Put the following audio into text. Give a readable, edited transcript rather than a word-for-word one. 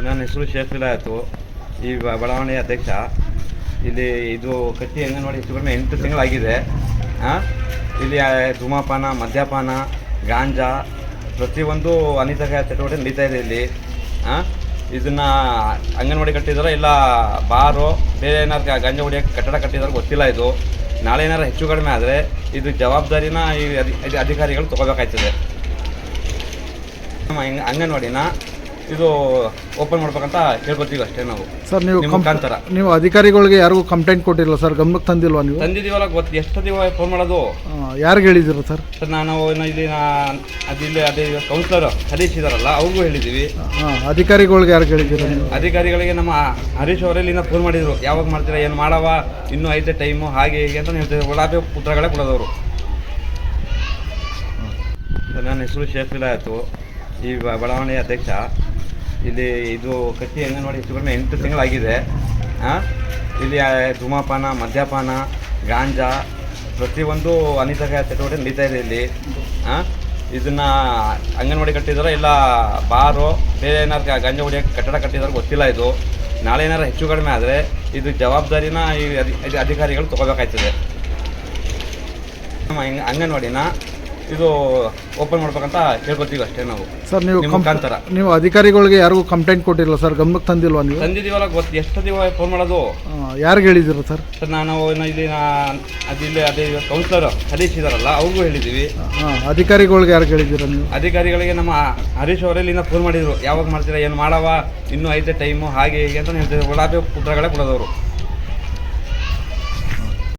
ನನ್ನ ಹೆಸರು ಶೇಖ್ ವಿಲಾಯತು, ಈ ಬಡಾವಣೆಯ ಅಧ್ಯಕ್ಷ. ಇಲ್ಲಿ ಇದು ಕಟ್ಟಿ ಅಂಗನವಾಡಿ ಹೆಚ್ಚು ಕಡಿಮೆ 8 ತಿಂಗಳಾಗಿದೆ. ಇಲ್ಲಿ ಧೂಮಪಾನ, ಮದ್ಯಪಾನ, ಗಾಂಜಾ ಪ್ರತಿಯೊಂದು ಅನಿತಕ ಚಟುವಟಿಕೆ ನಡೀತಾ ಇದೆ ಇಲ್ಲಿ. ಇದನ್ನು ಅಂಗನವಾಡಿ ಕಟ್ಟಿದಾರೋ ಇಲ್ಲ ಬಾರು ಬೇರೆ ಏನಾದ್ರು ಗಾಂಜಾ ಹೊಡಿಯೋಕ್ಕೆ ಕಟ್ಟಡ ಕಟ್ಟಿದಾರೋ ಗೊತ್ತಿಲ್ಲ. ಇದು ನಾಳೆ ಏನಾರು ಹೆಚ್ಚು ಕಡಿಮೆ ಆದರೆ ಇದು ಜವಾಬ್ದಾರಿನ ಈ ಅಧಿಕಾರಿಗಳು ತೊಗೋಬೇಕಾಯ್ತದೆ. ಅಂಗನವಾಡಿನ ಇದು ಓಪನ್ ಮಾಡ್ಬೇಕಂತ ಹೇಳ್ಕೊತೀವಿ ಅಷ್ಟೇ ನಾವು. ಸರ್ ನೀವು ಮುಖಾಂತರ ನೀವು ಅಧಿಕಾರಿಗಳಿಗೆ ಯಾರಿಗೂ ಕಂಪ್ಲೇಂಟ್ ಕೊಟ್ಟಿಲ್ಲ ಸರ್? ಗಮನಕ್ಕೆ ತಂದಿಲ್ವಾ ನೀವು? ತಂದಿದ್ದೀವಲ್ಲ, ಎಷ್ಟು ಫೋನ್ ಮಾಡೋದು. ಯಾರಿಗೆ ಹೇಳಿದ್ದೀರ ಸರ್? ಸರ್ ನಾನು ಇಲ್ಲಿ ಅದೇ ಕೌನ್ಸಿಲರ್ ಹರೀಶ್ ಇದಾರಲ್ಲ ಅವ್ರಿಗೂ ಹೇಳಿದ್ದೀವಿ. ಅಧಿಕಾರಿಗಳಿಗೆ ಯಾರಿಗೆ ಹೇಳಿದ್ದೀರ ನೀವು? ಅಧಿಕಾರಿಗಳಿಗೆ ನಮ್ಮ ಹರೀಶ್ ಅವರಲ್ಲಿ ಫೋನ್ ಮಾಡಿದ್ರು, ಯಾವಾಗ ಮಾಡ್ತೀರಾ, ಏನು ಮಾಡವ, ಇನ್ನೂ ಐತೆ ಟೈಮು, ಹಾಗೆ ಹೀಗೆ ಅಂತ ಹೇಳ್ತಿದ್ರು. ಒಳಗೆ ಉತ್ತರಗಳೇ ಕೊಡೋದವರು. ಸರ್ ನನ್ನ ಹೆಸರು ಶೇಖ್ ವಿಲಾಯತು, ಈ ಬಡಾವಣೆಯ ಅಧ್ಯಕ್ಷ. ಇಲ್ಲಿ ಇದು ಕಟ್ಟಿ ಅಂಗನವಾಡಿ ಹೆಚ್ಚು ಕಡಿಮೆ 8 ತಿಂಗಳಾಗಿದೆ. ಇಲ್ಲಿ ಧೂಮಪಾನ, ಮದ್ಯಪಾನ, ಗಾಂಜಾ ಪ್ರತಿಯೊಂದು ಅನಿತಕ ಚಟುವಟಿಕೆ ನಡೀತಾ ಇದೆ ಇಲ್ಲಿ. ಇದನ್ನು ಅಂಗನವಾಡಿ ಕಟ್ಟಿದಾರೋ ಇಲ್ಲ ಬಾರು ಬೇರೆ ಏನಾದ್ರು ಗಾಂಜಾ ಹೊಡಿಯೋಕ್ಕೆ ಕಟ್ಟಡ ಕಟ್ಟಿದಾರೋ ಗೊತ್ತಿಲ್ಲ. ಇದು ನಾಳೆ ಏನಾರು ಹೆಚ್ಚು ಕಡಿಮೆ ಆದರೆ ಇದು ಜವಾಬ್ದಾರಿನ ಈ ಅಧಿಕಾರಿಗಳು ತೊಗೋಬೇಕಾಯ್ತದೆ. ಅಂಗನವಾಡಿನ ಇದು ಓಪನ್ ಮಾಡ್ಬೇಕಂತ ಹೇಳ್ಕೊತೀವಿ ಅಷ್ಟೇ ನಾವು. ಸರ್ ನೀವು ಮುಖಾಂತರ ನೀವು ಅಧಿಕಾರಿಗಳಿಗೆ ಯಾರಿಗೂ ಕಂಪ್ಲೇಂಟ್ ಕೊಟ್ಟಿಲ್ಲ ಸರ್? ಗಮನಕ್ಕೆ ತಂದಿಲ್ವಾ ನೀವು? ತಂದಿದ್ದೀವಲ್ಲ, ಎಷ್ಟು ಫೋನ್ ಮಾಡೋದು. ಯಾರಿಗೆ ಹೇಳಿದ್ದೀರ ಸರ್? ಸರ್ ನಾನು ಇಲ್ಲಿ ಅದೇ ಕೌನ್ಸಿಲರ್ ಹರೀಶ್ ಇದಾರಲ್ಲ ಅವ್ರಿಗೂ ಹೇಳಿದ್ದೀವಿ. ಅಧಿಕಾರಿಗಳಿಗೆ ಯಾರಿಗೆ ಹೇಳಿದ್ದೀರ ನೀವು? ಅಧಿಕಾರಿಗಳಿಗೆ ನಮ್ಮ ಹರೀಶ್ ಅವರಲ್ಲಿ ಫೋನ್ ಮಾಡಿದ್ರು, ಯಾವಾಗ ಮಾಡ್ತೀರಾ, ಏನು ಮಾಡವ, ಇನ್ನೂ ಐತೆ ಟೈಮು, ಹಾಗೆ ಹೀಗೆ ಅಂತ ಹೇಳ್ತಿದ್ರು. ಒಳಗೆ ಉತ್ತರಗಳೇ ಕೊಡೋದವರು.